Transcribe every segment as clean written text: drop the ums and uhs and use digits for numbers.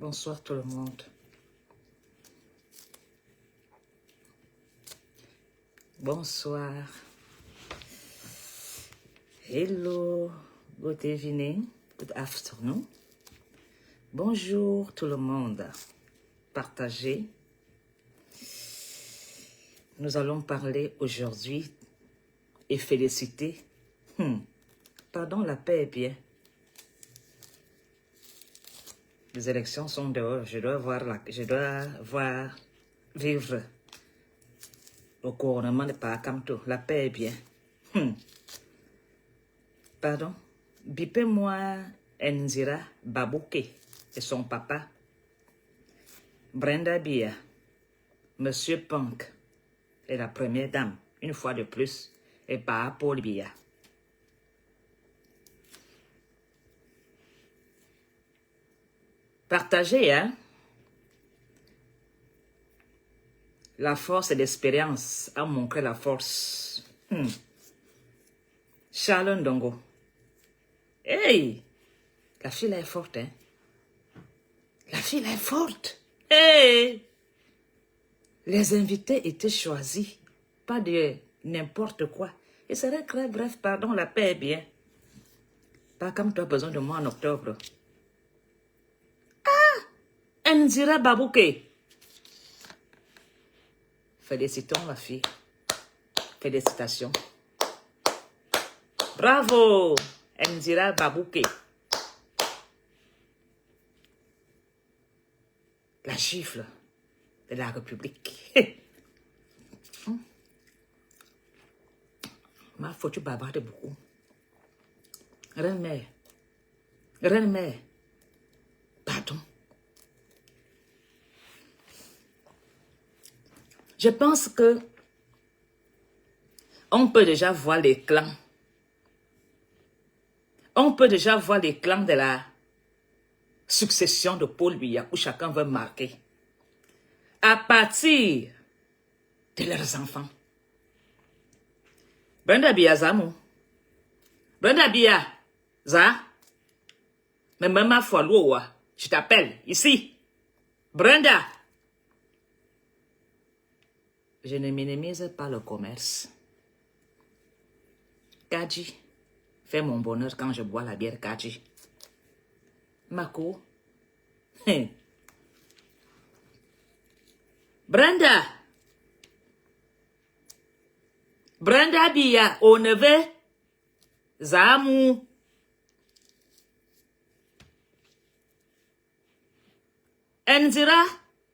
Bonsoir tout le monde. Bonsoir. Hello. Good evening. Good afternoon. Bonjour tout le monde. Partagez. Nous allons parler aujourd'hui et féliciter. Pardon, la paix est bien. Les élections sont dehors. Je dois vivre au couronnement de Pakamto. La paix est bien. Pardon. Bipez-moi Nzira Babouke et son papa. Brenda Bia. Monsieur Punk et la première dame, une fois de plus, et pas Paul Bia. Partagez, hein? La force et l'expérience a montré la force. Charles Ndongo. Hey! La fille est forte, hein? La fille est forte. Hey! Les invités étaient choisis. Pas de n'importe quoi. Et c'est très bref, pardon, la paix est bien. Pas comme tu as besoin de moi en octobre. Nzira Babouke. Félicitons la fille. Félicitations. Bravo, Nzira Babouke. La gifle de la République. M'a foutu bavarder beaucoup. Reine-mère. Reine-mère. Pardon. Je pense que on peut déjà voir les clans. On peut déjà voir les clans de la succession de Paul Biya où chacun veut marquer. À partir de leurs enfants. Brenda Bia Zamou. Brenda Bia Za. Mais même ma foi, je t'appelle ici. Brenda. Je ne minimise pas le commerce. Kadji fait mon bonheur quand je bois la bière Kadji. Mako. Brenda. Brenda Bia, au neveu. Zamou. Nzira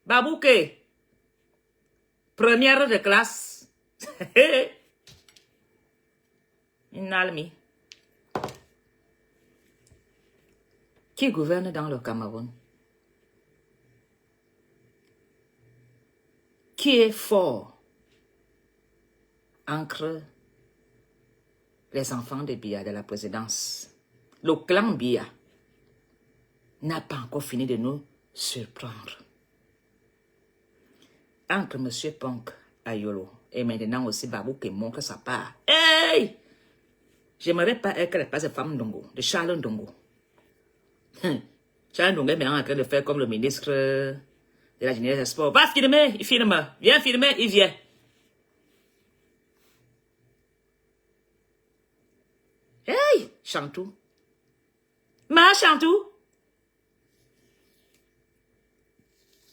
Babouke. Première de classe. Inalmi. Qui gouverne dans le Cameroun? Qui est fort entre les enfants de Biya de la présidence? Le clan Biya n'a pas encore fini de nous surprendre. Entre M. Punk Ayolo et maintenant aussi Babou qui montre sa part. Hey! J'aimerais pas être la place de femme Ndongo, de Charles Ndongo. Charles Ndongo est maintenant en train de faire comme le ministre de la Jeunesse des Sports. Va filmer, il filme. Viens filmer, il vient. Hey! Chantou. Ma Chantou.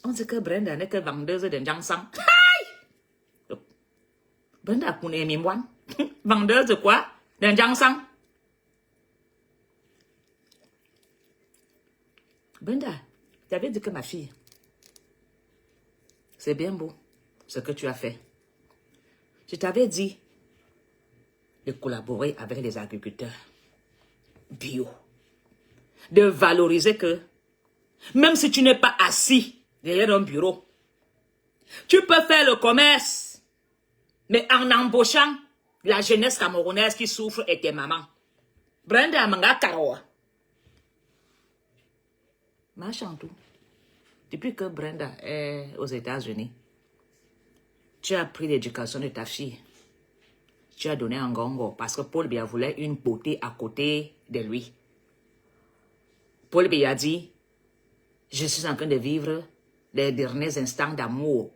On dit que Brenda n'est que vendeuse de Jangsang. Brenda Kouné Mimwan. Vendeuse de quoi? De Jangsang. Brenda, tu avais dit que ma fille, c'est bien beau ce que tu as fait. Je t'avais dit de collaborer avec les agriculteurs bio. De valoriser que même si tu n'es pas assis derrière un bureau, tu peux faire le commerce, mais en embauchant la jeunesse camerounaise qui souffre et tes mamans. Brenda Manga Karoa. Ma Chantou, depuis que Brenda est aux États-Unis, tu as pris l'éducation de ta fille. Tu as donné un gongo parce que Paul Biya voulait une beauté à côté de lui. Paul Biya dit, Je suis en train de vivre les derniers instants d'amour.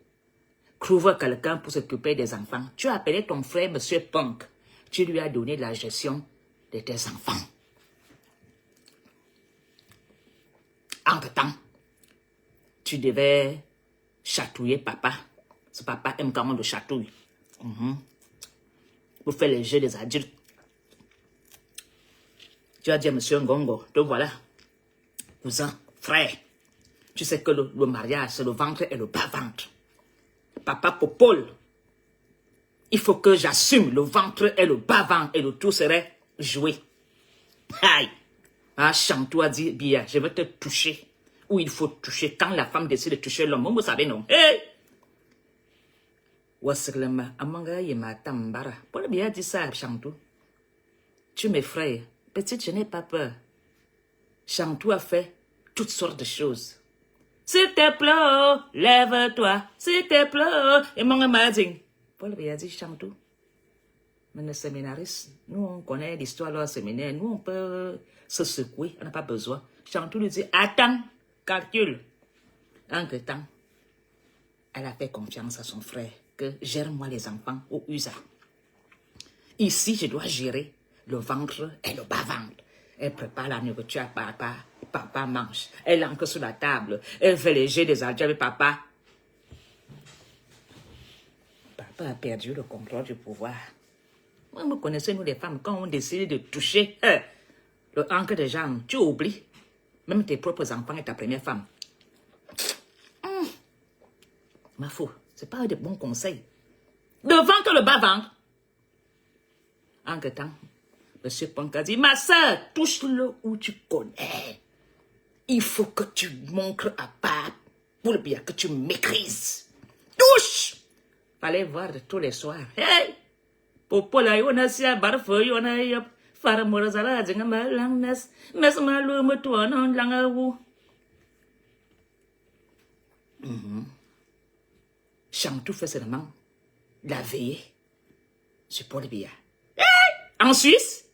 Trouve quelqu'un pour s'occuper des enfants. Tu as appelé ton frère, Monsieur Punk. Tu lui as donné la gestion de tes enfants. Entre-temps, tu devais chatouiller papa. Ce papa aime quand on le chatouille. Pour faire les jeux des adultes. Tu as dit à Monsieur Ngongo, te voilà, cousin, frère. Tu sais que le mariage, c'est le ventre et le bas-ventre. Papa Popol, il faut que j'assume le ventre et le bas-ventre et le tout serait joué. Aïe. Ah, Chantou a dit, bien, je vais te toucher. Où il faut toucher. Quand la femme décide de toucher l'homme, vous savez non. Hey! Waslema, amanga yema tambara. Paul bien dit ça, Chantou. Tu m'effraies. Petite, je n'ai pas peur. Chantou a fait toutes sortes de choses. S'il te plaît, lève-toi. S'il te plaît. Et mon amazing. Paul bien dit, Chantou. Mais les séminaristes, nous on connaît l'histoire de leur séminaire, nous on peut se secouer, on n'a pas besoin. Chantou lui dit, attends, calcule. Entre-temps, elle a fait confiance à son frère, que gère-moi les enfants au USA. Ici, je dois gérer le ventre et le bas-ventre. Elle prépare la nourriture à papa, papa mange. Elle entre sur la table, elle fait les jeux des adultes avec papa. Papa a perdu le contrôle du pouvoir. Vous connaissez, nous les femmes, quand on décide de toucher le encre des jambes, tu oublies. Même tes propres enfants et ta première femme. Ma fou, ce n'est pas de bons conseils. Le ventre, le bas-ventre. Entre-temps, M. Punk a dit, ma soeur, touche-le où tu connais. Il faut que tu montres à papa pour bien que tu maîtrises. Touche! Fallait voir de tous les soirs. Hey! Popola yona sia barfo yona yop fara morazala jinga malang mes malu mutua non langawu. Chantou fait seulement la veillée sur Paul Biya. En Suisse,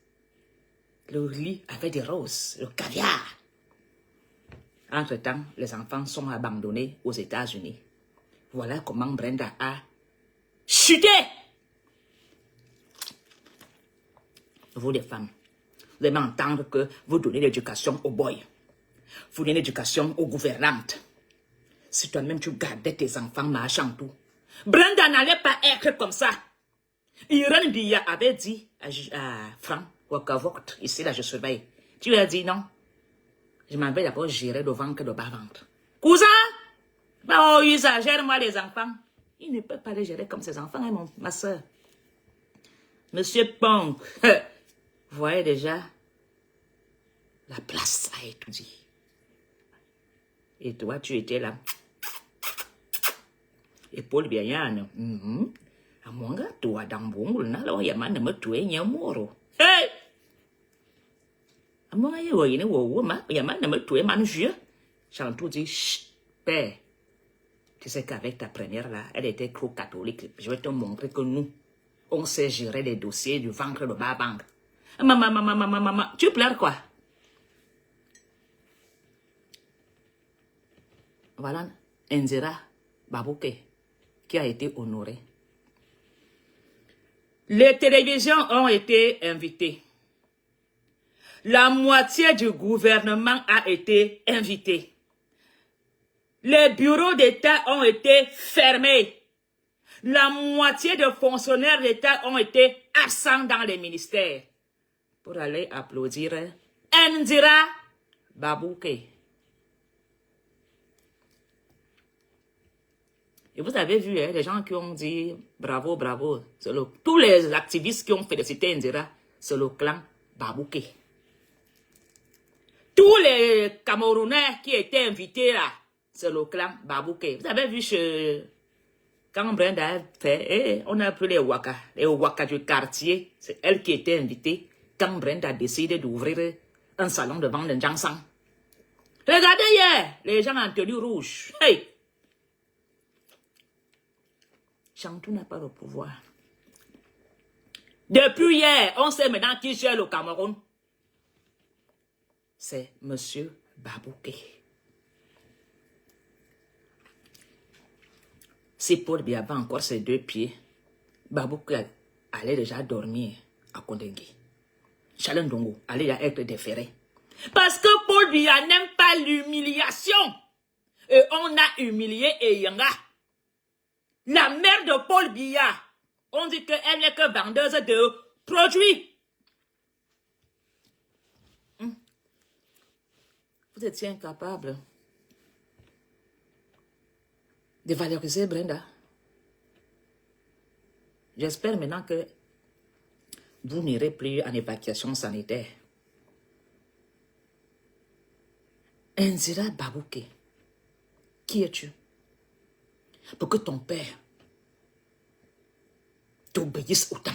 le lit avait des roses, le caviar. Entre-temps, les enfants sont abandonnés aux États-Unis. Voilà comment Brenda a chuté. Vous les femmes, vous allez entendre que vous donnez l'éducation aux boys. Vous donnez l'éducation aux gouvernantes. Si toi-même tu gardais tes enfants marchant tout. Brenda n'allait pas être comme ça. Irène Biya avait dit à Franck Wakavoct, ici là je surveille. Tu lui as dit non. Je m'en vais d'abord gérer le ventre et le bas-ventre. Cousin, bah, oh, Isa, gère-moi les enfants. Il ne peut pas les gérer comme ses enfants, hein, ma soeur. Monsieur Punk, vous voyez déjà, la place a étudié. Et toi, tu étais là. Et Paul Biyan, amonga, toi, dans bon, na lo yaman me tuer nyamoro. Hey! Amonga, yo, yine wo, ma, yaman me tuer manjue. Chantou dit, chut, père. Tu sais qu'avec ta première là, elle était trop catholique. Je vais te montrer que nous, on sait gérer les dossiers du ventre de bas-ventre. Maman, tu pleures quoi? Voilà, Nzira Babouke, qui a été honoré. Les télévisions ont été invitées. La moitié du gouvernement a été invitée. Les bureaux d'État ont été fermés. La moitié des fonctionnaires d'État ont été absents dans les ministères pour aller applaudir Nzira Babouke. Et vous avez vu, les gens qui ont dit bravo, bravo. Tous les activistes qui ont félicité Nzira, c'est le clan Babouke. Tous les Camerounais qui étaient invités là, c'est le clan Babouke. Vous avez vu quand Brenda a fait, on a appelé les Waka du quartier, c'est elle qui était invitée. Quand Brenda a décidé d'ouvrir un salon de vente de Jansan. Regardez hier, les gens en tenue rouge. Hey! Chantou n'a pas le pouvoir. Depuis hier, on sait maintenant qui gère le Cameroun. C'est Monsieur Babouke. Si Paul Biya avait encore ses 2 pieds, Babouke allait déjà dormir à Kondengui. Chalendongo allait déjà être déféré. Parce que Paul Biya n'aime pas l'humiliation. Et on a humilié Eyanga. La mère de Paul Biya, on dit qu'elle n'est que vendeuse de produits. Vous étiez incapable de valoriser Brenda. J'espère maintenant que vous n'irez plus en évacuation sanitaire. Nzira Babouke, qui es-tu? Pour que ton père t'obéisse autant.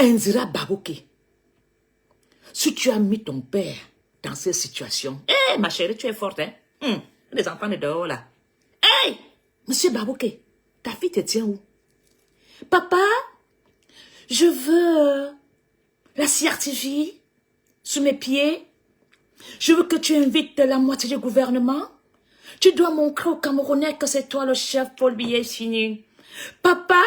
Nzira Babouke, si tu as mis ton père dans cette situation, ma chérie, tu es forte, hein? Les enfants de dehors là. Hey, monsieur Babouke, ta fille te tient où? Papa, je veux la CRTV sous mes pieds. Je veux que tu invites la moitié du gouvernement. Tu dois montrer aux Camerounais que c'est toi le chef Paul Biya fini. Papa,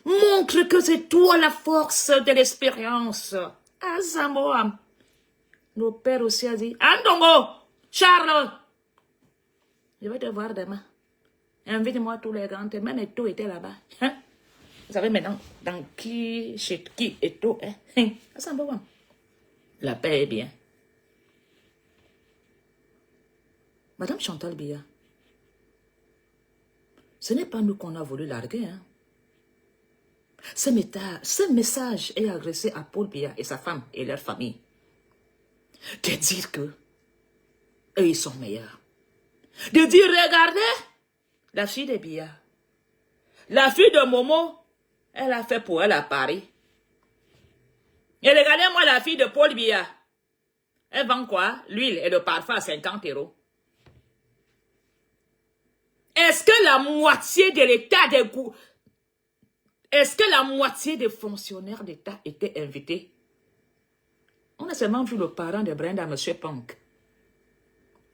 montre que c'est toi la force de l'expérience. Ah, Samoa. Nos pères aussi a dit, Andongo, Charles, je vais te voir demain. Invite-moi tous les grands, même Eto était là-bas. Hein? Vous savez maintenant dans chez qui Eto est. Hein? Samoa. La paix est bien. Madame Chantal Biya, ce n'est pas nous qu'on a voulu larguer. Hein? Ce message est adressé à Paul Biya et sa femme et leur famille. De dire que eux, ils sont meilleurs. De dire, regardez, la fille de Biya, la fille de Momo, elle a fait pour elle à Paris. Et regardez-moi la fille de Paul Biya. Elle vend quoi? L'huile et le parfum à 50 €. Est-ce que la moitié de l'État des goûts, est-ce que la moitié des fonctionnaires d'État étaient invités? On a seulement vu le parent de Brenda, M. Punk.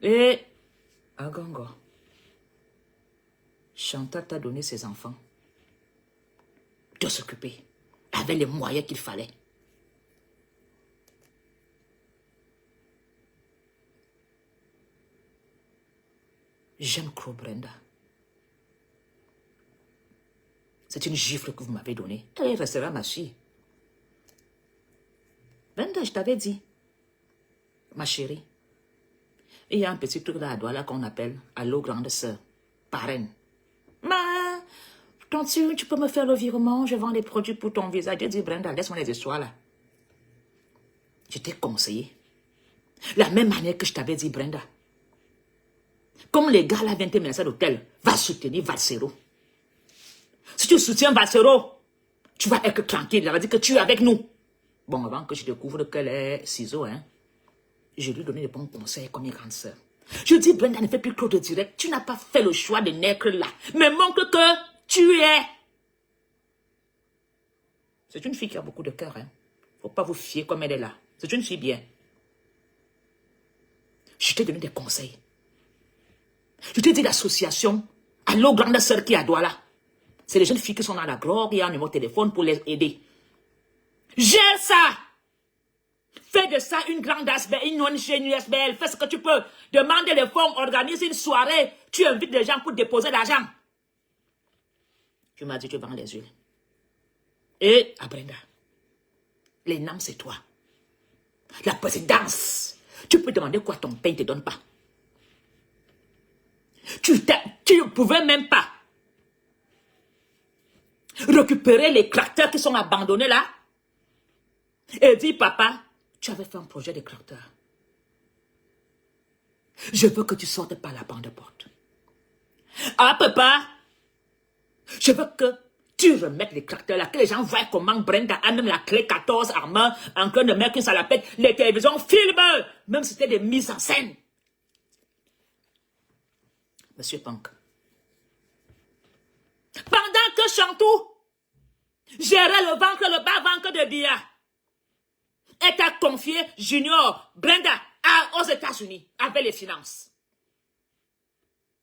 Et à Gongo, Chantal t'a donné ses enfants de s'occuper avec les moyens qu'il fallait. J'aime trop Brenda. C'est une gifle que vous m'avez donnée. Elle restera ma fille. Brenda, je t'avais dit, ma chérie, il y a un petit truc là à Douala qu'on appelle Allô grande sœur, parraine. Ma, tonton, tu peux me faire le virement, je vends les produits pour ton visage. Je dis, Brenda, laisse-moi les histoires là. Je t'ai conseillé. La même manière que je t'avais dit, Brenda. Comme les gars là viennent te menacer à l'hôtel, va soutenir Valsero. Si tu soutiens Valsero, tu vas être tranquille. Elle va dire que tu es avec nous. Bon, avant que je découvre qu'elle est ciseau, hein, je lui ai donné des bons conseils comme une grande sœur. Je dis, Brenda, ne fais plus trop de direct. Tu n'as pas fait le choix de naître là. Mais montre que tu es. C'est une fille qui a beaucoup de cœur. Hein. Faut pas vous fier comme elle est là. C'est une fille bien. Je t'ai donné des conseils. Je t'ai dit l'association Allô grande sœur qui est à Douala. C'est les jeunes filles qui sont dans la gloire, il y a un numéro de téléphone pour les aider. Gère ça. Fais de ça une grande ASBL, une ONG, une USBL. Fais ce que tu peux. Demande les fonds, organise une soirée. Tu invites des gens pour déposer l'argent. Tu m'as dit tu vends les huiles. Et à Brenda, les NAM c'est toi. La présidence. Tu peux demander quoi ton père ne te donne pas. Tu ne pouvais même pas récupérer les tracteurs qui sont abandonnés là et dire, papa, tu avais fait un projet de tracteur. Je veux que tu sortes par la bande de porte. Ah, papa, je veux que tu remettes les tracteurs là, que les gens voient comment Brenda a même la clé 14 armeur en train de mettre une salopette. Les télévisions filment, même si c'était des mises en scène. Monsieur Punk. Pendant que Chantou gérait le ventre, le bas-ventre de Biya, et t'a confié Junior, Brenda, aux États-Unis, avec les finances.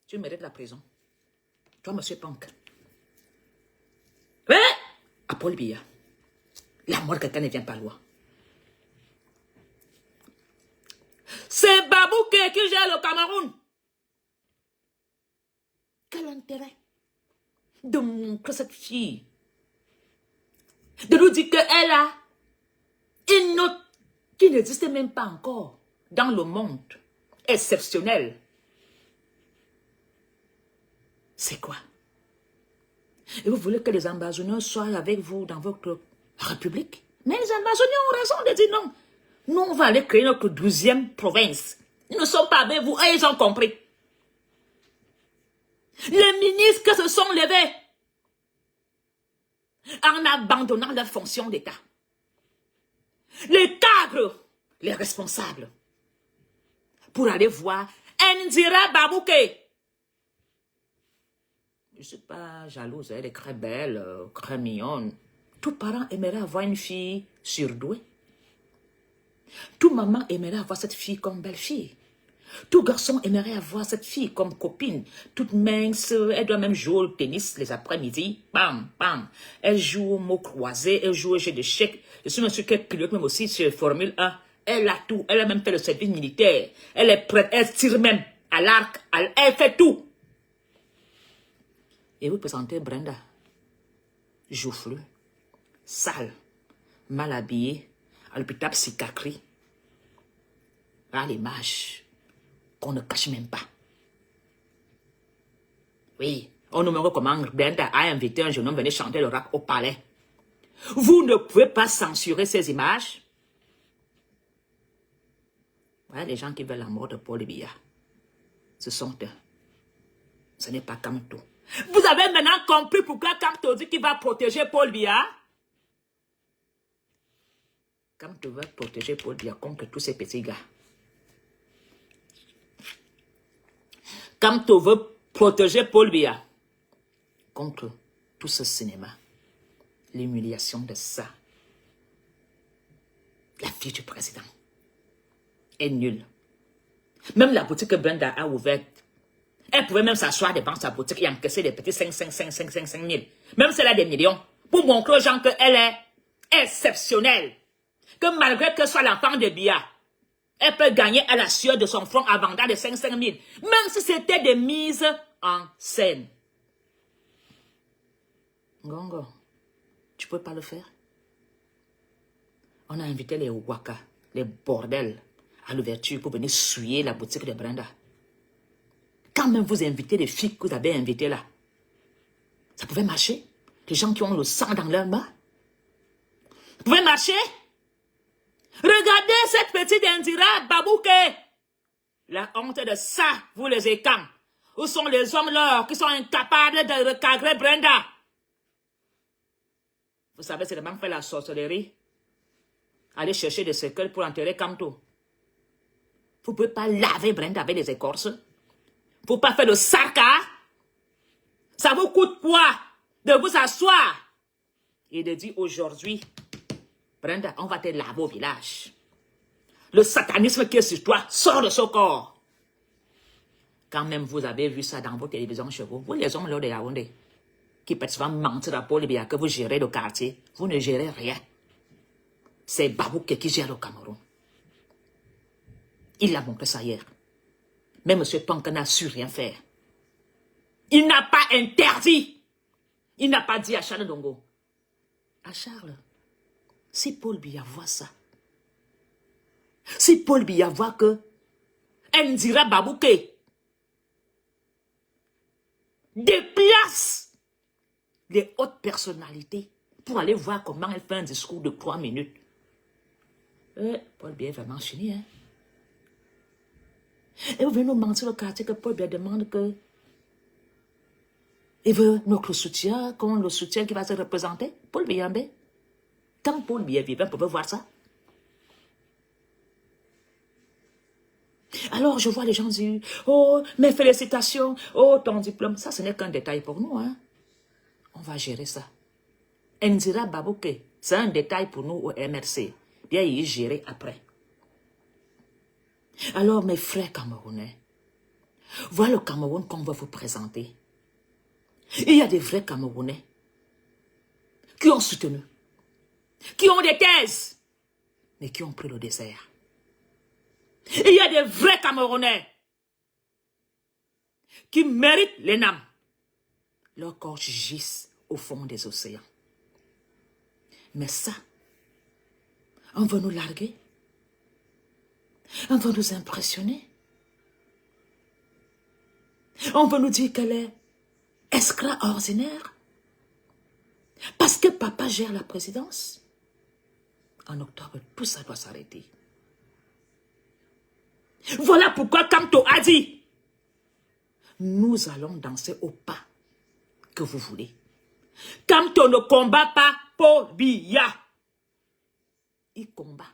Tu mérites la prison. Toi, monsieur Punk. Mais, à Paul Biya, la mort de quelqu'un ne vient pas loin. C'est Babouké qui gère le Cameroun. Quel intérêt de montrer cette fille, de nous dire qu'elle a une note qui n'existe même pas encore dans le monde, exceptionnelle. C'est quoi? Et vous voulez que les ambazoniens soient avec vous dans votre république? Mais les ambazoniens ont raison de dire non. Nous, on va aller créer notre 12e province. Ils ne sont pas avec vous et ils ont compris. Les ministres se sont levés en abandonnant leur fonction d'État. Les cadres, les responsables, pour aller voir Ndira Babouké. Je ne suis pas jalouse, elle est très belle, très mignonne. Tout parent aimerait avoir une fille surdouée. Tout maman aimerait avoir cette fille comme belle-fille. Tout garçon aimerait avoir cette fille comme copine. Toute mince, elle doit même jouer au tennis les après-midi. Bam, bam. Elle joue au mot croisé, elle joue au jeu d'échecs. Je suis monsieur qu'elle pilote même aussi sur Formule 1. Elle a tout. Elle a même fait le service militaire. Elle est prête, elle tire même à l'arc. Elle fait tout. Et vous présentez Brenda. Joufflue, sale, mal habillée, à l'hôpital psychiatrie. À l'image qu'on ne cache même pas. Oui, on nous recommande Brenda a invité un jeune homme venir chanter le rap au palais. Vous ne pouvez pas censurer ces images. Voilà les gens qui veulent la mort de Paul Biya. Ce sont eux. Ce n'est pas Kamto. Vous avez maintenant compris pourquoi Kamto dit qu'il va protéger Paul Biya? Kamto va protéger Paul Biya contre tous ces petits gars. Kamto veut protéger Paul Biya contre tout ce cinéma. L'humiliation de ça. La fille du président est nulle. Même la boutique que Brenda a ouverte, elle pouvait même s'asseoir devant sa boutique et encaisser des petits 5 000. Même si elle a des millions, pour montrer aux gens qu'elle est exceptionnelle. Que malgré que ce soit l'enfant de Biya, elle peut gagner à la sueur de son front en vendant des 5 000. Même si c'était des mises en scène. Ngongo, tu peux pas le faire? On a invité les Waka, les bordels, à l'ouverture pour venir souiller la boutique de Brenda. Quand même vous invitez les filles que vous avez invitées là, ça pouvait marcher? Les gens qui ont le sang dans leurs mains? Ça pouvait marcher? Regardez cette petite Ndira Babouké. La honte de ça, vous les écans. Où sont les hommes là qui sont incapables de recadrer Brenda? Vous savez, c'est le même fait la sorcellerie. Aller chercher des cercueils pour enterrer Kamto. Vous ne pouvez pas laver Brenda avec des écorces. Vous ne pouvez pas faire le sarka. Ça vous coûte quoi de vous asseoir et de dire aujourd'hui, Brenda, on va te laver au village. Le satanisme qui est sur toi sort de ce corps. Quand même vous avez vu ça dans vos télévisions chez vous, vous les hommes là de Yaoundé, qui peut souvent mentir à Paul Biya que vous gérez le quartier, vous ne gérez rien. C'est Babouké qui gère le Cameroun. Il a montré ça hier. Mais M. Punk n'a su rien faire. Il n'a pas interdit. Il n'a pas dit à Charles Dongo. À Charles, si Paul Biya voit ça, si Paul Biya voit que Ndira Babouké déplace les hautes personnalités pour aller voir comment elle fait un discours de 3 minutes. Paul Biya est vraiment fini, hein? Et vous venez nous mentir au quartier que Paul Biya demande que il veut notre soutien, qu'on le soutien qui va se représenter. Paul Biya, quand Paul Biya vivant, on peut voir ça. Alors je vois les gens dire, oh, mes félicitations, oh, ton diplôme. Ça, ce n'est qu'un détail pour nous, hein. On va gérer ça. Ndira Babouké, c'est un détail pour nous au MRC. Bien, il est géré après. Alors, mes frères camerounais, voilà le Cameroun qu'on va vous présenter. Il y a des vrais Camerounais qui ont soutenu, qui ont des thèses, mais qui ont pris le désert. Il y a des vrais Camerounais qui méritent les NAM. Leurs corps gisent au fond des océans. Mais ça, on veut nous larguer. On veut nous impressionner. On veut nous dire qu'elle est extraordinaire. Parce que papa gère la présidence. En octobre, tout ça doit s'arrêter. Voilà pourquoi Kamto a dit, nous allons danser au pas que vous voulez. Kamto ne combat pas Paul Biya. Il combat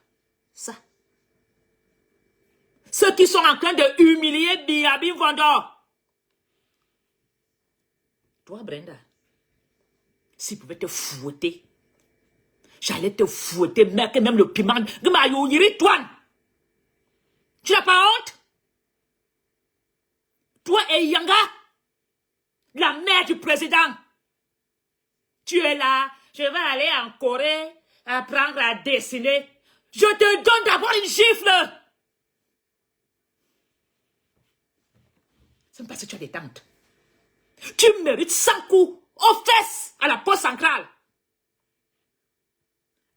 ça. Ceux qui sont en train de humilier Biyabi Vendor. Toi, Brenda, s'il pouvait te fouetter, j'allais te fouetter, mec, même le piment. Tu n'as pas honte? Toi et Yanga, la mère du président, tu es là, je vais aller en Corée, apprendre à dessiner. Je te donne d'abord une gifle. C'est parce que tu as des tantes. Tu mérites 100 coups aux fesses à la poste centrale.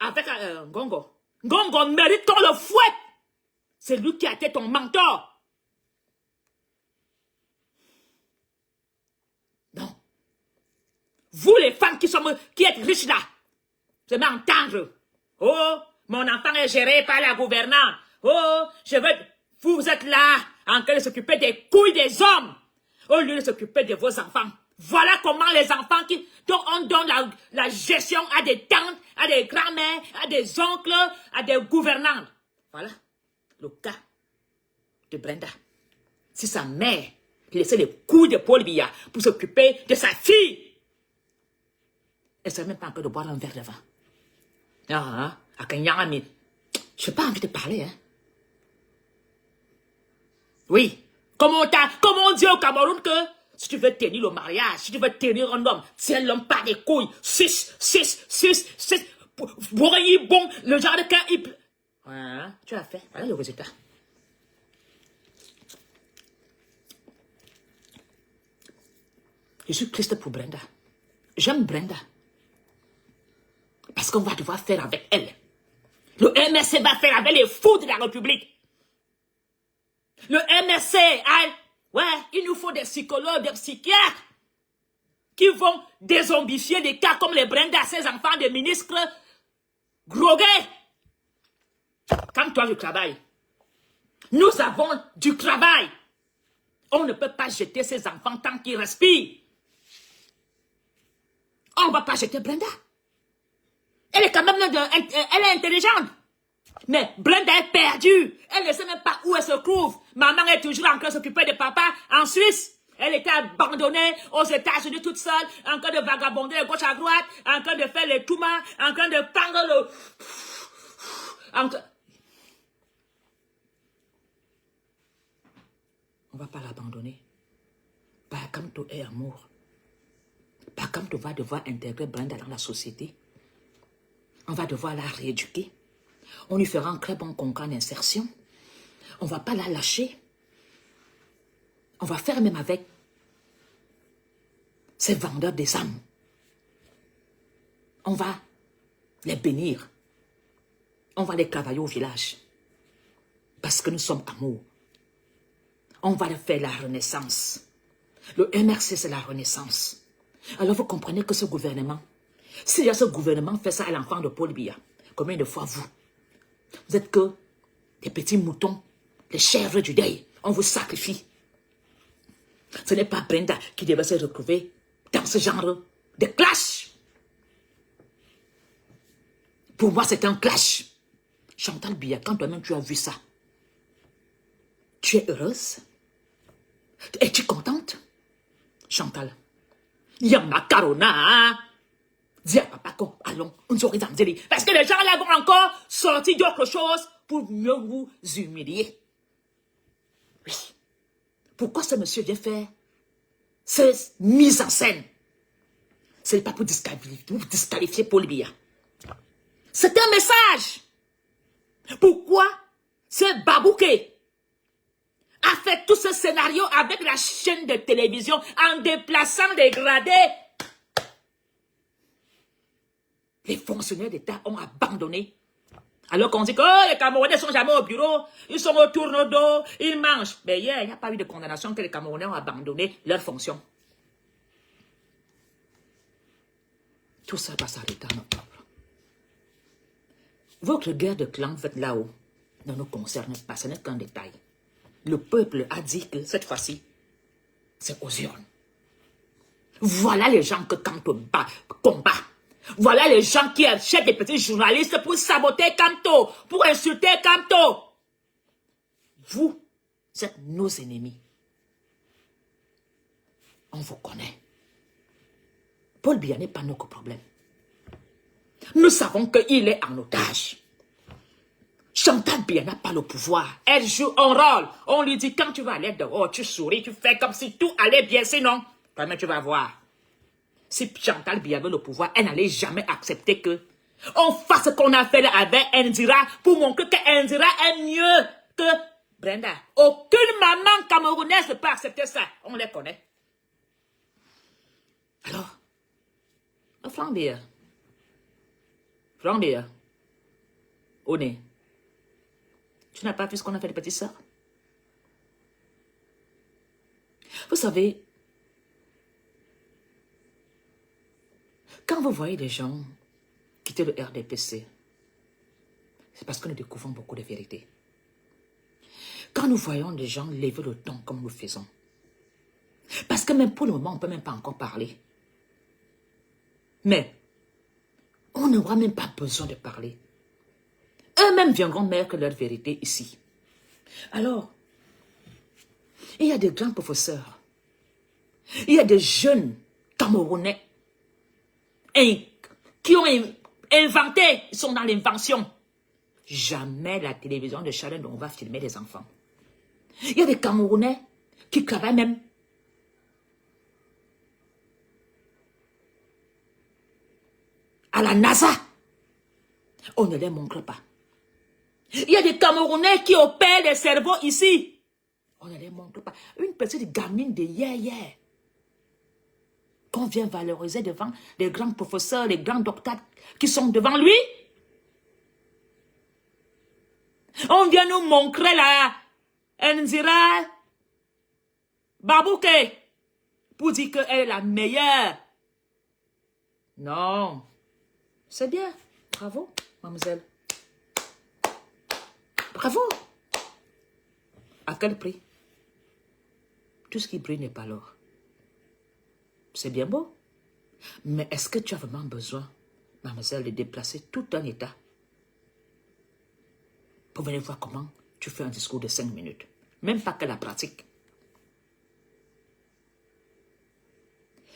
Avec Ngongo. Ngongo mérite ton le fouet. C'est lui qui a été ton mentor. Non. Vous les femmes qui êtes riches là, je vais entendre. Oh, mon enfant est géré par la gouvernante. Oh, vous êtes là en train de s'occuper des couilles des hommes au lieu de s'occuper de vos enfants. Voilà comment les enfants dont on donne la gestion à des tantes, à des grands-mères, à des oncles, à des gouvernantes. Voilà le cas de Brenda. Si sa mère laissait les couilles de Paul Biya pour s'occuper de sa fille, elle ne savait même pas encore de boire un verre de vin. Ah, à Kanyami, je n'ai pas envie de parler, hein. Oui, comme on dit au Cameroun que si tu veux tenir le mariage, si tu veux tenir un homme, tiens l'homme par les couilles. 6. Bon, le genre de cas, voilà, tu as fait. Voilà le résultat. Je suis triste pour Brenda. J'aime Brenda. Parce qu'on va devoir faire avec elle. Le MRC va faire avec les fous de la République. Le MRC, il nous faut des psychologues, des psychiatres qui vont dézombifier des cas comme les Brenda, ces enfants des ministres grogués. Comme toi, du travail. Nous avons du travail. On ne peut pas jeter ces enfants tant qu'ils respirent. On ne va pas jeter Brenda. Elle est quand même elle est intelligente. Mais Brenda est perdue. Elle ne sait même pas où elle se trouve. Maman est toujours en train de s'occuper de papa en Suisse. Elle était abandonnée aux États-Unis toute seule, en train de vagabonder de gauche à droite, en train de faire les toumas, en train de prendre On ne va pas l'abandonner. Bakamto est amour. Bakamto va devoir intégrer Brenda dans la société. On va devoir la rééduquer. On lui fera un très bon concours d'insertion. On ne va pas la lâcher. On va faire même avec ces vendeurs des âmes. On va les bénir. On va les travailler au village. Parce que nous sommes amour. On va leur faire la renaissance. Le MRC, c'est la renaissance. Alors vous comprenez que ce gouvernement, si ce gouvernement fait ça à l'enfant de Paul Biya, combien de fois vous êtes que des petits moutons, les chèvres du deuil, on vous sacrifie. Ce n'est pas Brenda qui devait se retrouver dans ce genre de clash. Pour moi, c'est un clash. Chantal Biya, quand toi-même tu as vu ça, tu es heureuse? Es-tu contente? Chantal, il y en a Carona. Dis à papa qu'on allons, on se regarde. Parce que les gens là vont encore sortir d'autres choses pour mieux vous humilier. Oui. Pourquoi ce monsieur vient faire cette mise en scène? Ce n'est pas pour disqualifier Paul Biya. C'est un message. Pourquoi ce Babouké a fait tout ce scénario avec la chaîne de télévision en déplaçant des gradés? Les fonctionnaires d'État ont abandonné. Alors qu'on dit que oh, les Camerounais ne sont jamais au bureau, ils sont au tourne-dos, ils mangent. Mais hier, il n'y a pas eu de condamnation que les Camerounais ont abandonné leur fonction. Tout ça va s'arrêter en octobre. Votre guerre de clans faite là-haut ne nous concerne pas, ce n'est qu'un détail. Le peuple a dit que cette fois-ci, c'est aux urnes. Voilà les gens que Kanto combat. Voilà les gens qui achètent des petits journalistes pour saboter Kanto, pour insulter Kanto. Vous êtes nos ennemis. On vous connaît. Paul Biya n'est pas notre problème. Nous savons qu'il est en otage. Chantal Biya n'a pas le pouvoir. Elle joue un rôle. On lui dit quand tu vas aller dehors, tu souris, tu fais comme si tout allait bien. Sinon, toi-même tu vas voir. Si Chantal Biya avait le pouvoir, elle n'allait jamais accepter que on fasse ce qu'on a fait avec Indira pour montrer que Indira est mieux que Brenda. Aucune maman camerounaise ne peut accepter ça. On les connaît. Alors, Franck Biya, Oné, tu n'as pas vu ce qu'on a fait les petites sœurs? Vous savez, quand vous voyez des gens quitter le RDPC, c'est parce que nous découvrons beaucoup de vérités. Quand nous voyons des gens lever le ton comme nous faisons, parce que même pour le moment, on ne peut même pas encore parler. Mais, on n'aura même pas besoin de parler. Eux-mêmes viendront mettre leur vérité ici. Alors, il y a des grands professeurs, il y a des jeunes Camerounais qui ont inventé, ils sont dans l'invention. Jamais la télévision de Sharon on va filmer les enfants. Il y a des Camerounais qui travaillent même à la NASA. On ne les montre pas. Il y a des Camerounais qui opèrent des cerveaux ici. On ne les montre pas. Une petite gamine de hier. Qu'on vient valoriser devant les grands professeurs, les grands docteurs qui sont devant lui. On vient nous montrer la Ndira Babouké pour dire qu'elle est la meilleure. Non. C'est bien. Bravo, mademoiselle. Bravo. À quel prix? Tout ce qui brille n'est pas l'or. C'est bien beau. Mais est-ce que tu as vraiment besoin, mademoiselle, de déplacer tout un État pour venir voir comment tu fais un discours de 5 minutes? Même pas que la pratique.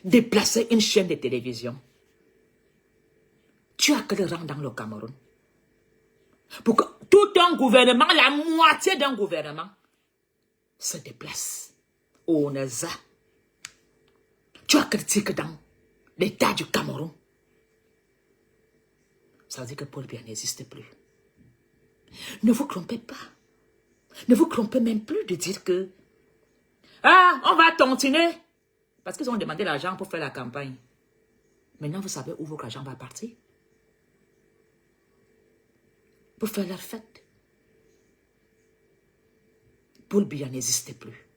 Déplacer une chaîne de télévision. Tu as que le rang dans le Cameroun. Pour que tout un gouvernement, la moitié d'un gouvernement, se déplace au Neza. Tu as critiqué dans l'état du Cameroun. Ça veut dire que Paul Biya n'existe plus. Ne vous trompez pas. Ne vous trompez même plus de dire que ah, on va tontiner. Parce qu'ils ont demandé l'argent pour faire la campagne. Maintenant, vous savez où votre argent va partir? Pour faire leur fête. Paul Biya n'existe plus.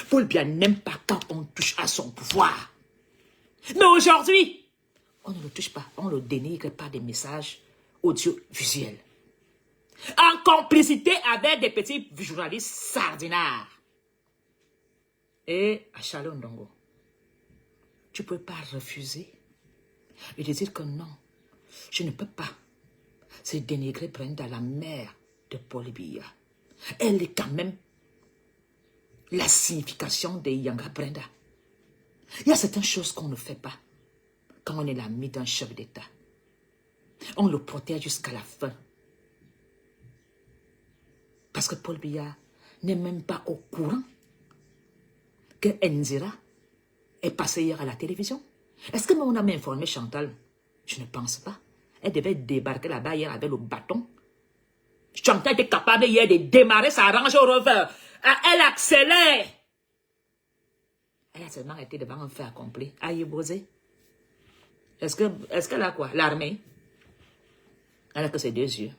Paul Biya n'aime pas quand on touche à son pouvoir. Mais aujourd'hui, on ne le touche pas. On le dénigre par des messages audiovisuels. En complicité avec des petits journalistes sardinards. Et à Charles Ndongo, tu ne peux pas refuser et de dire que non, je ne peux pas. C'est dénigrer Brenda, la mère de Paul Biya. Elle est quand même la signification de Yanga Brenda. Il y a certaines choses qu'on ne fait pas quand on est l'ami d'un chef d'État. On le protège jusqu'à la fin. Parce que Paul Biya n'est même pas au courant que Ndira est passée hier à la télévision. Est-ce que on a informé Chantal? Je ne pense pas. Elle devait débarquer là-bas hier avec le bâton. Chantal était capable hier de démarrer sa Range Rover. Elle accélère. Elle a seulement été devant un fait accompli. Aïe, Bosé. Est-ce qu'elle a quoi? L'armée? Elle a que ses 2 yeux.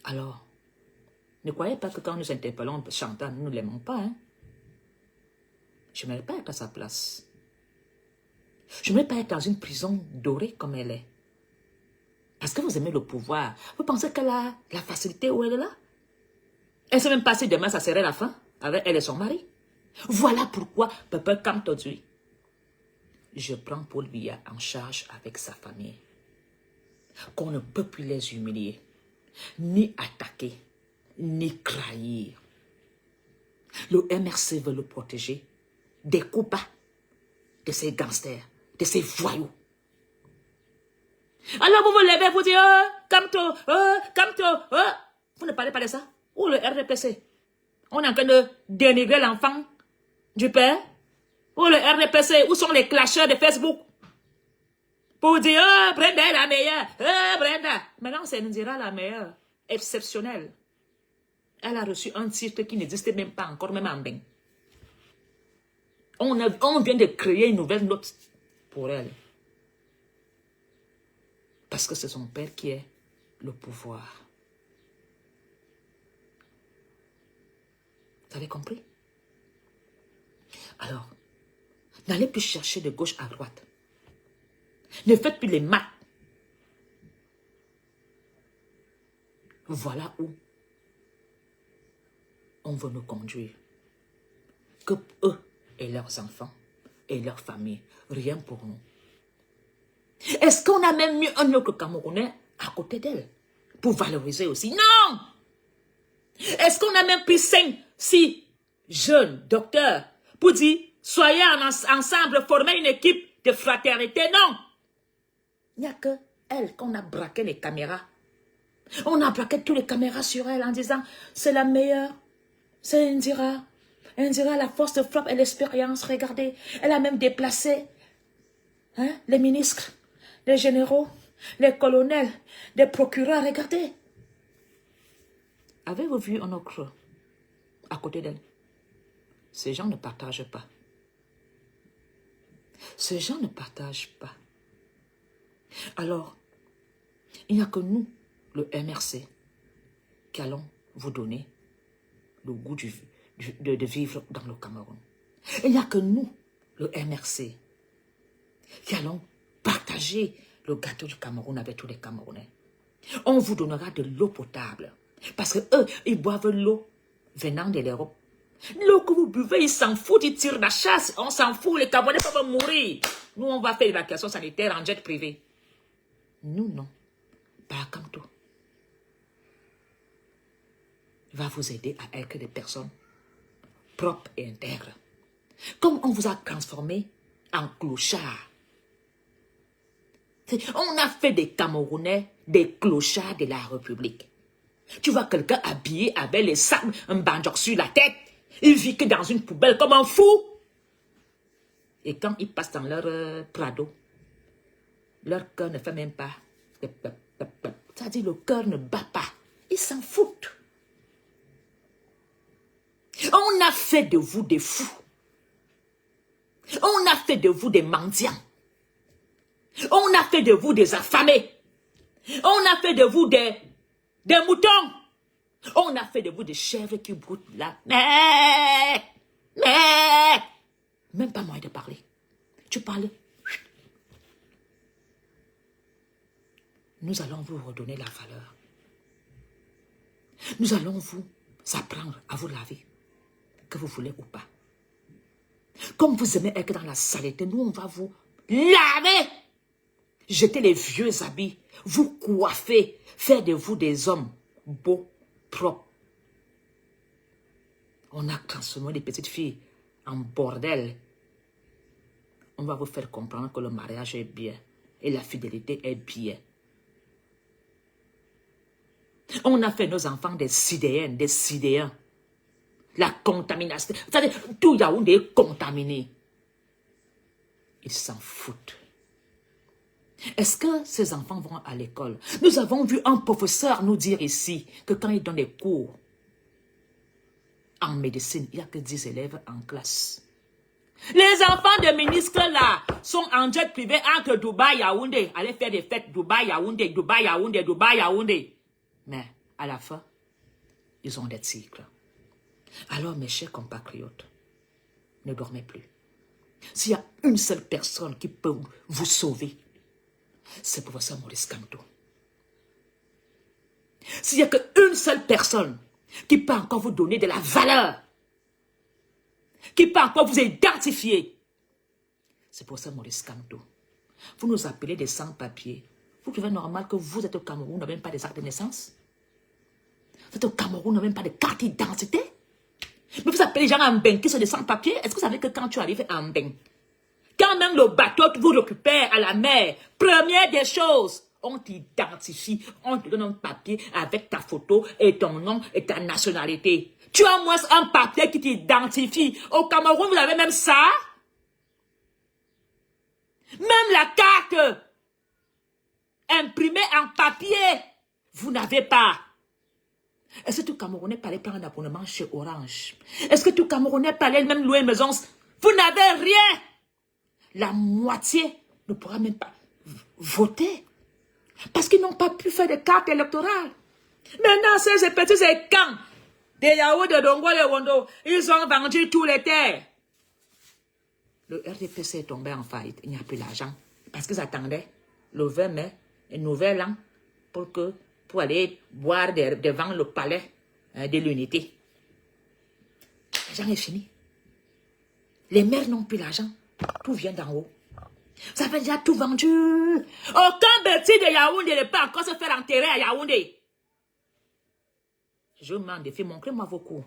Alors, ne croyez pas que quand nous interpellons Chantal, nous ne l'aimons pas. Hein? Je n'aimerais pas être à sa place. Je n'aimerais pas être dans une prison dorée comme elle est. Parce que vous aimez le pouvoir. Vous pensez qu'elle a la facilité où elle est là? Elle ne sait même pas si demain ça serait la fin avec elle et son mari. Voilà pourquoi, Papa, comme aujourd'hui, je prends Paul Biya en charge avec sa famille. Qu'on ne peut plus les humilier, ni attaquer, ni trahir. Le MRC veut le protéger des coups bas, de ces gangsters, de ces voyous. Alors vous vous levez, vous dites, calme-toi, Vous ne parlez pas de ça? Ou le RDPC? On est en train de dénigrer l'enfant du père? Ou le RDPC? Où sont les clasheurs de Facebook? Pour dire, Brenda est la meilleure, Brenda. Maintenant, c'est Ndira la meilleure, exceptionnelle. Elle a reçu un titre qui n'existait même pas encore, même en bain. On vient de créer une nouvelle note pour elle. Parce que c'est son père qui est le pouvoir. Vous avez compris? Alors, n'allez plus chercher de gauche à droite. Ne faites plus les maths. Voilà où on veut nous conduire. Que eux et leurs enfants et leurs familles, rien pour nous. Est-ce qu'on a même mis un autre Camerounais à côté d'elle pour valoriser aussi? Non! Est-ce qu'on a même pris 6 jeunes docteurs pour dire, soyez ensemble, formez une équipe de fraternité? Non! Il n'y a que elle qu'on a braqué les caméras. On a braqué toutes les caméras sur elle en disant, c'est la meilleure, c'est Ndira. Ndira, la force de frappe et l'expérience, regardez. Elle a même déplacé les ministres, les généraux, les colonels, les procureurs, regardez. Avez-vous vu un autre à côté d'elle? Ces gens ne partagent pas. Ces gens ne partagent pas. Alors, il n'y a que nous, le MRC, qui allons vous donner le goût de vivre dans le Cameroun. Il n'y a que nous, le MRC, qui allons partager le gâteau du Cameroun avec tous les Camerounais. On vous donnera de l'eau potable. Parce que eux, ils boivent l'eau venant de l'Europe. L'eau que vous buvez, ils s'en foutent, ils tirent la chasse. On s'en fout, les Camerounais peuvent mourir. Nous, on va faire l'évacuation sanitaire en jet privé. Nous, non. Parakamto va vous aider à être des personnes propres et intègres. Comme on vous a transformé en clochards. On a fait des Camerounais des clochards de la République. Tu vois quelqu'un habillé avec les sacs, un banjok sur la tête. Il vit que dans une poubelle comme un fou. Et quand ils passent dans leur Prado, leur cœur ne fait même pas. C'est-à-dire le cœur ne bat pas. Ils s'en foutent. On a fait de vous des fous. On a fait de vous des mendiants. On a fait de vous des affamés. On a fait de vous des moutons. On a fait de vous des chèvres qui broutent là. Mais, même pas moyen de parler. Tu parles. Nous allons vous redonner la valeur. Nous allons vous apprendre à vous laver, que vous voulez ou pas. Comme vous aimez être dans la saleté, nous on va vous laver. Jeter les vieux habits, vous coiffer, faire de vous des hommes beaux, propres. On a transformé les petites filles en bordel. On va vous faire comprendre que le mariage est bien et la fidélité est bien. On a fait nos enfants des sidéennes, des sidéens. La contamination. C'est-à-dire, tout Yaoundé est contaminé. Ils s'en foutent. Est-ce que ces enfants vont à l'école? Nous avons vu un professeur nous dire ici que quand il donne des cours en médecine, il n'y a que 10 élèves en classe. Les enfants de ministres là sont en jet privé entre Dubaï et Yaoundé. Allez faire des fêtes Dubaï, Yaoundé, Dubaï, Yaoundé, Dubaï, Yaoundé. Mais à la fin, ils ont des tigres. Alors mes chers compatriotes, ne dormez plus. S'il y a une seule personne qui peut vous sauver, c'est professeur Maurice Kamto. S'il n'y a qu'une seule personne qui peut encore vous donner de la valeur, qui peut encore vous identifier, c'est professeur Maurice Kamto. Vous nous appelez des sans-papiers. Vous trouvez normal que vous êtes au Cameroun, vous n'avez même pas des actes de naissance? Vous êtes au Cameroun, vous n'avez même pas de carte d'identité? Mais vous appelez les gens en bain qui sont des sans-papiers? Est-ce que vous savez que quand tu arrives en bain, quand même le bateau vous récupère à la mer, première des choses, on t'identifie, on te donne un papier avec ta photo et ton nom et ta nationalité. Tu as au moins un papier qui t'identifie. Au Cameroun, vous avez même ça? Même la carte imprimée en papier, vous n'avez pas. Est-ce que tout Camerounais parlait prendre un abonnement chez Orange? Est-ce que tout Camerounais parlait même louer une maison? Vous n'avez rien. La moitié ne pourra même pas voter. Parce qu'ils n'ont pas pu faire de carte électorale. Maintenant, ces petits écans des Yahoo, de Dongo et Wondo, ils ont vendu tous les terres. Le RDPC est tombé en faillite. Il n'y a plus d'argent. Parce qu'ils attendaient le 20 mai, un nouvel an, pour aller boire devant le palais de l'unité. L'argent est fini. Les maires n'ont plus l'argent. Tout vient d'en haut. Vous avez déjà tout vendu. Aucun bêtise de Yaoundé ne peut encore se faire enterrer à Yaoundé. Je m'en défie, montrez-moi vos cours.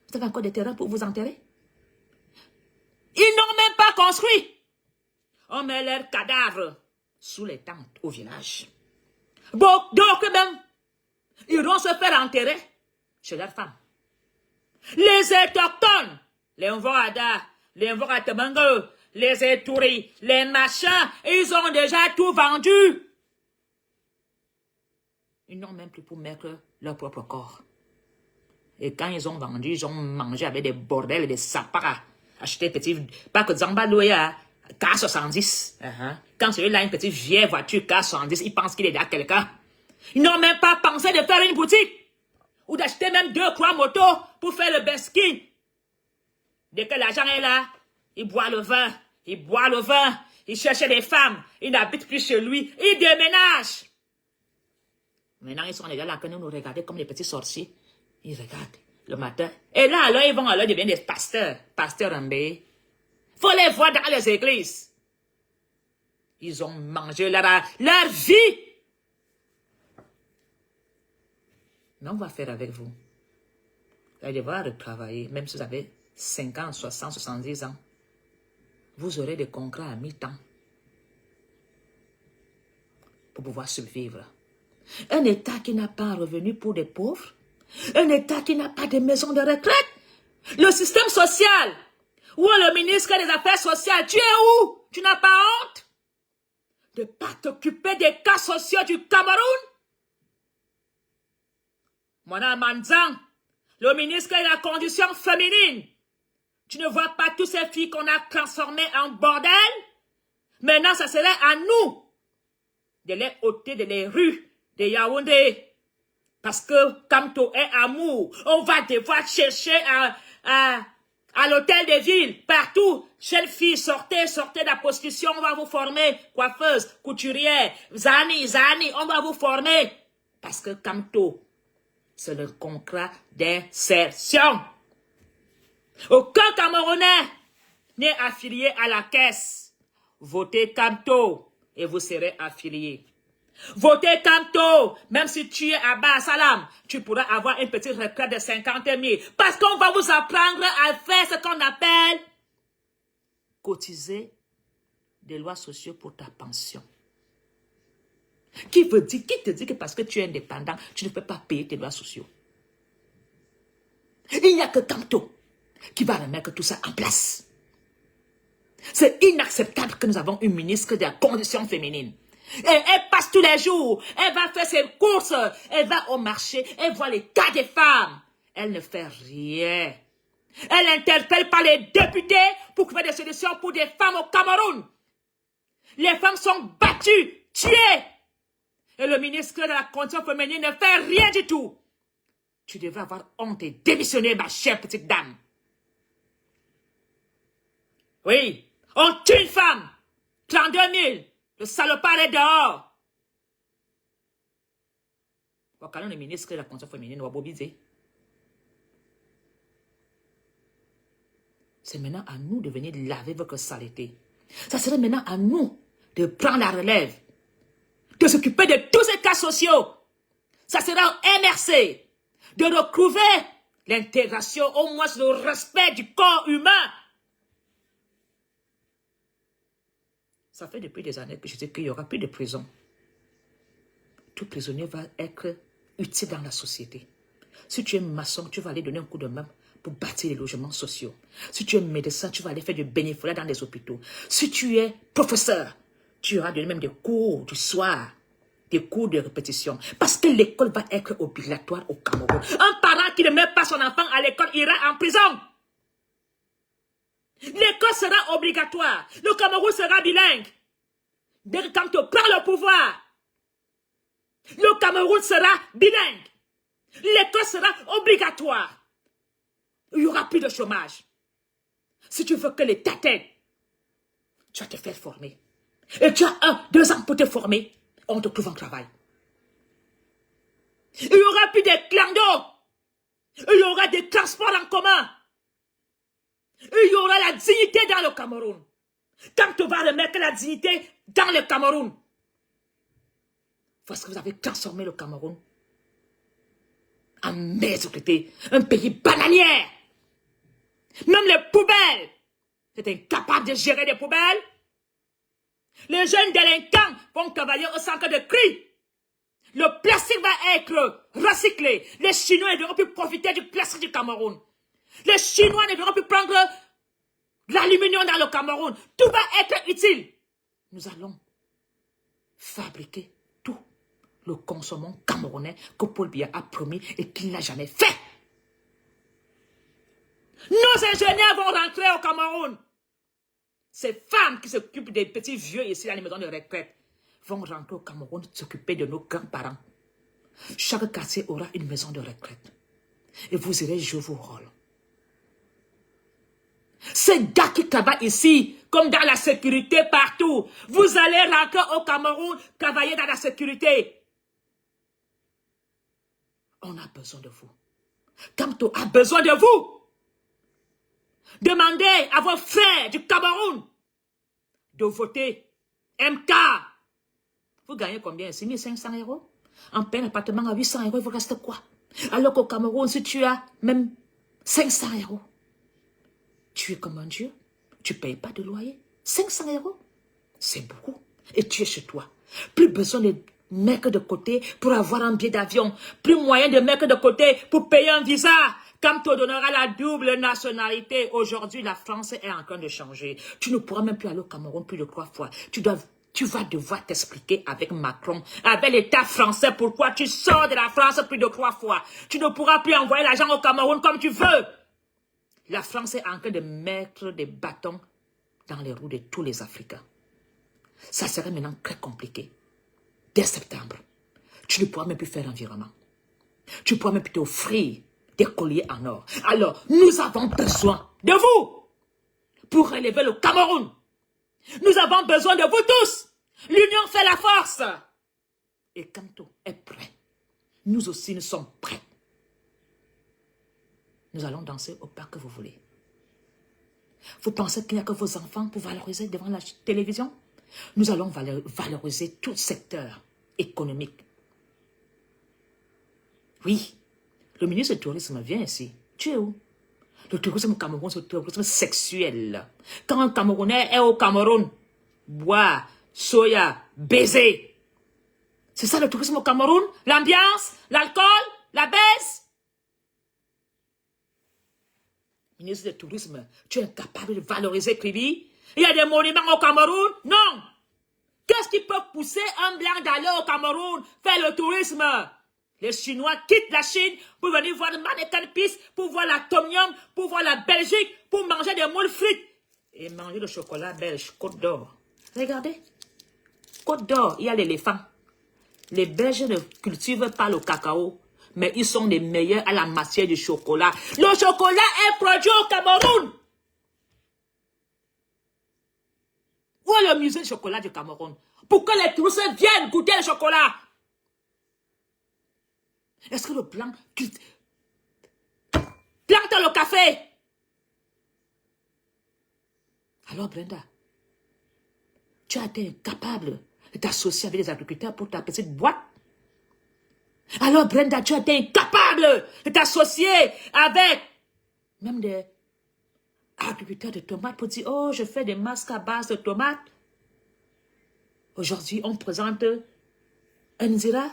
Vous avez encore des terrains pour vous enterrer? Ils n'ont même pas construit. On met leurs cadavres sous les tentes au village. Donc même, ils vont se faire enterrer chez leurs femmes. Les autochtones, les Mvoada, les Mvoratemango, les Etouris, les machins, ils ont déjà tout vendu. Ils n'ont même plus pour mettre leur propre corps. Et quand ils ont vendu, ils ont mangé avec des bordels et des sapars. Acheter petit, pas que Zamba Loya, K70. Quand celui-là a une petite vieille voiture K70, il pense qu'il est derrière quelqu'un. Ils n'ont même pas pensé de faire une boutique. Ou d'acheter même 2-3 motos pour faire le basking. Dès que l'argent est là, il boit le vin. Il boit le vin. Il cherche des femmes. Il n'habite plus chez lui. Il déménage. Maintenant, ils sont déjà là, quand nous nous regardons comme des petits sorciers. Ils regardent le matin. Et là, alors, ils vont alors devenir des pasteurs. Pasteurs Rambé. Faut les voir dans les églises. Ils ont mangé leur vie. Mais on va faire avec vous. Vous allez devoir retravailler, même si vous avez 50, 60, 70 ans. Vous aurez des contrats à mi-temps pour pouvoir survivre. Un État qui n'a pas un revenu pour des pauvres. Un État qui n'a pas de maison de retraite. Le système social. Où est le ministre des Affaires sociales? Tu es où? Tu n'as pas honte de ne pas t'occuper des cas sociaux du Cameroun? Mona Manzang, le ministre de la condition féminine. Tu ne vois pas toutes ces filles qu'on a transformées en bordel? Maintenant, ça serait à nous de les ôter de les rues de Yaoundé. Parce que Kamto est amour. On va devoir chercher à l'hôtel de ville, partout. Jeunes filles, sortez de la prostitution. On va vous former. Coiffeuse, couturière, zani, on va vous former. Parce que Kamto, c'est le contrat d'insertion. Aucun Camerounais n'est affilié à la caisse. Votez Kamto et vous serez affilié. Votez Kamto, même si tu es à Bas Salam, tu pourras avoir une petite retraite de 50 000. Parce qu'on va vous apprendre à faire ce qu'on appelle cotiser des lois sociaux pour ta pension. Qui te dit que parce que tu es indépendant, tu ne peux pas payer tes droits sociaux? Il n'y a que Kamto qui va remettre tout ça en place. C'est inacceptable que nous avons une ministre de la condition féminine. Et elle passe tous les jours, elle va faire ses courses, elle va au marché, elle voit les cas des femmes. Elle ne fait rien. Elle n'interpelle pas les députés pour trouver des solutions pour des femmes au Cameroun. Les femmes sont battues, tuées. Et le ministre de la condition féminine ne fait rien du tout. Tu devrais avoir honte et démissionner, ma chère petite dame. Oui, on tue une femme. 32 000. Le salopard est dehors. Quand le ministre de la condition féminine va bobiser. C'est maintenant à nous de venir laver votre saleté. Ça serait maintenant à nous de prendre la relève, de s'occuper de tous ces cas sociaux. Ça sera au MRC de retrouver l'intégration, au moins le respect du corps humain. Ça fait depuis des années que je dis qu'il n'y aura plus de prison. Tout prisonnier va être utile dans la société. Si tu es maçon, tu vas aller donner un coup de main pour bâtir les logements sociaux. Si tu es médecin, tu vas aller faire du bénévolat dans les hôpitaux. Si tu es professeur, tu auras donné même des cours du soir, des cours de répétition. Parce que l'école va être obligatoire au Cameroun. Un parent qui ne met pas son enfant à l'école ira en prison. L'école sera obligatoire. Le Cameroun sera bilingue. Dès que quand tu prends le pouvoir, le Cameroun sera bilingue. L'école sera obligatoire. Il n'y aura plus de chômage. Si tu veux que l'État t'aide, tu vas te faire former. Et tu as 2 ans pour te former. On te trouve un travail. Il n'y aura plus de clando. Il y aura des transports en commun. Il y aura la dignité dans le Cameroun. Quand tu vas remettre la dignité dans le Cameroun, parce que vous avez transformé le Cameroun en médiocrité, un pays bananière. Même les poubelles, c'est incapable de gérer des poubelles. Les jeunes délinquants vont travailler au centre de cri. Le plastique va être recyclé. Les Chinois ne devront plus profiter du plastique du Cameroun. Les Chinois ne devront plus prendre l'aluminium dans le Cameroun. Tout va être utile. Nous allons fabriquer tout le consommant camerounais que Paul Biya a promis et qu'il n'a jamais fait. Nos ingénieurs vont rentrer au Cameroun. Ces femmes qui s'occupent des petits vieux ici dans les maisons de retraite vont rentrer au Cameroun s'occuper de nos grands-parents. Chaque quartier aura une maison de retraite. Et vous irez jouer vos rôles. Ces gars qui travaillent ici, comme dans la sécurité partout, vous allez rentrer au Cameroun, travailler dans la sécurité. On a besoin de vous. Kamto a besoin de vous. Demandez à vos frères du Cameroun de voter MK. Vous gagnez combien? 6 500 €. En paie un appartement à 800 €, il vous reste quoi? Alors qu'au Cameroun, si tu as même 500 €, tu es comme un dieu. Tu ne payes pas de loyer. 500 €, c'est beaucoup. Et tu es chez toi. Plus besoin de mettre de côté pour avoir un billet d'avion. Plus moyen de mettre de côté pour payer un visa. Quand tu donneras la double nationalité, aujourd'hui, la France est en train de changer. Tu ne pourras même plus aller au Cameroun plus de 3 fois. Tu vas devoir t'expliquer avec Macron, avec l'État français, pourquoi tu sors de la France plus de 3 fois. Tu ne pourras plus envoyer l'argent au Cameroun comme tu veux. La France est en train de mettre des bâtons dans les roues de tous les Africains. Ça serait maintenant très compliqué. Dès septembre, tu ne pourras même plus faire l'environnement. Tu ne pourras même plus t'offrir des colliers en or. Alors, nous avons besoin de vous pour relever le Cameroun. Nous avons besoin de vous tous. L'union fait la force. Et Kamto est prêt. Nous aussi, nous sommes prêts. Nous allons danser au parc que vous voulez. Vous pensez qu'il n'y a que vos enfants pour valoriser devant la télévision? Nous allons valoriser tout secteur économique. Oui, le ministre du Tourisme vient ici. Tu es où? Le tourisme au Cameroun, c'est le tourisme sexuel. Quand un Camerounais est au Cameroun, bois, soya, baiser. C'est ça le tourisme au Cameroun? L'ambiance, l'alcool, la baisse. Ministre du Tourisme, tu es incapable de valoriser Kribi. Il y a des monuments au Cameroun? Non. Qu'est-ce qui peut pousser un blanc d'aller au Cameroun faire le tourisme? Les Chinois quittent la Chine pour venir voir le Mannequin Peace, pour voir la Tom Yum, pour voir la Belgique, pour manger des moules frites et manger le chocolat belge, Côte d'Or. Regardez, Côte d'Or, il y a l'éléphant. Les Belges ne cultivent pas le cacao, mais ils sont les meilleurs à la matière du chocolat. Le chocolat est produit au Cameroun. Où est le musée du chocolat du Cameroun? Pour que les touristes viennent goûter le chocolat. Est-ce que le blanc plante le café? Alors Brenda, tu as été incapable de t'associer avec les agriculteurs pour ta petite boîte. Alors Brenda, tu as été incapable de t'associer avec même des agriculteurs de tomates pour dire, oh, je fais des masques à base de tomates. Aujourd'hui, on présente Nzira,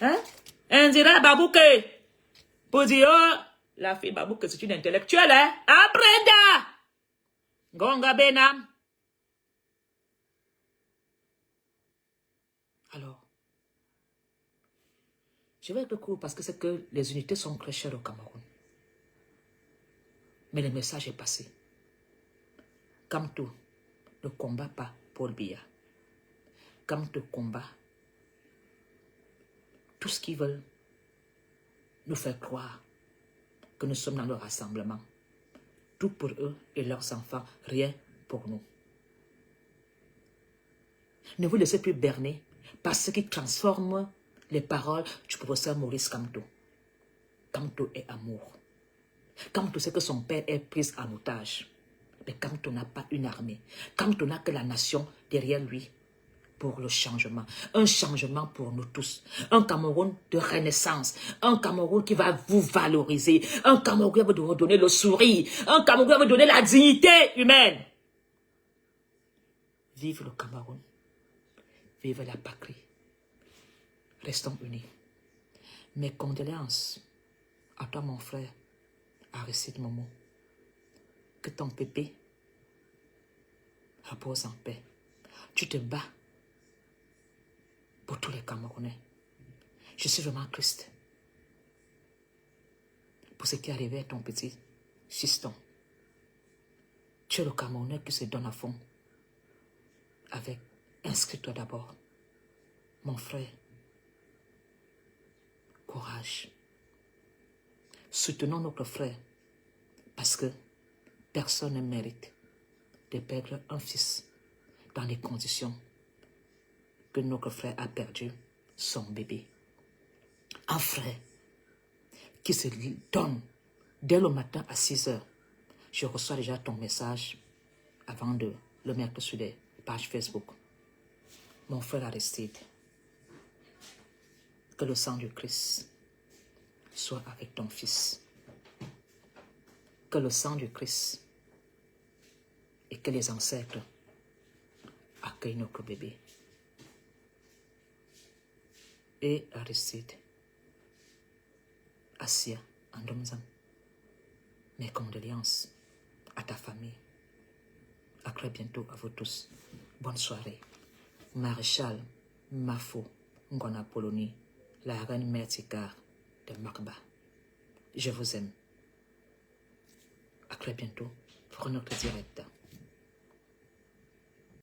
hein? Nzira Babouke. Pour dire, oh, la fille Babouke, c'est une intellectuelle, hein? Ah, Brenda! Gonga Benam. Alors, je vais être court parce que c'est que les unités sont très chères au Cameroun. Mais le message est passé. Kamto ne combat pas Paul Biya. Kamto combat tout ce qu'ils veulent nous faire croire que nous sommes dans le rassemblement. Tout pour eux et leurs enfants, rien pour nous. Ne vous laissez plus berner par ce qui transforme les paroles du professeur Maurice Kamto. Kamto est amour. Kamto sait que son père est pris en otage. Mais Kamto n'a pas une armée. Kamto n'a que la nation derrière lui pour le changement. Un changement pour nous tous. Un Cameroun de renaissance. Un Cameroun qui va vous valoriser. Un Cameroun qui va vous donner le sourire. Un Cameroun qui va vous donner la dignité humaine. Vive le Cameroun. Vive la patrie. Restons unis. Mes condoléances à toi, mon frère, Aristide Momo. Que ton bébé repose en paix. Tu te bats pour tous les Camerounais. Je suis vraiment triste pour ce qui est arrivé à ton petit fiston. Tu es le Camerounais qui se donne à fond. Avec, inscris-toi d'abord. Mon frère, courage. Soutenons notre frère parce que personne ne mérite de perdre un fils dans les conditions que notre frère a perdu son bébé. Un frère qui se donne dès le matin à 6 heures. Je reçois déjà ton message avant de le mettre sur les pages Facebook. Mon frère Aristide, que le sang du Christ soit avec ton fils. Que le sang du Christ et que les ancêtres accueillent notre bébé. Et Aristide, Asia, Andomzam, mes condoléances à ta famille. À très bientôt à vous tous. Bonne soirée. Maréchal Mafo Ngona Poloni, la reine Mertikar de Makba. Je vous aime. À très bientôt pour notre direct.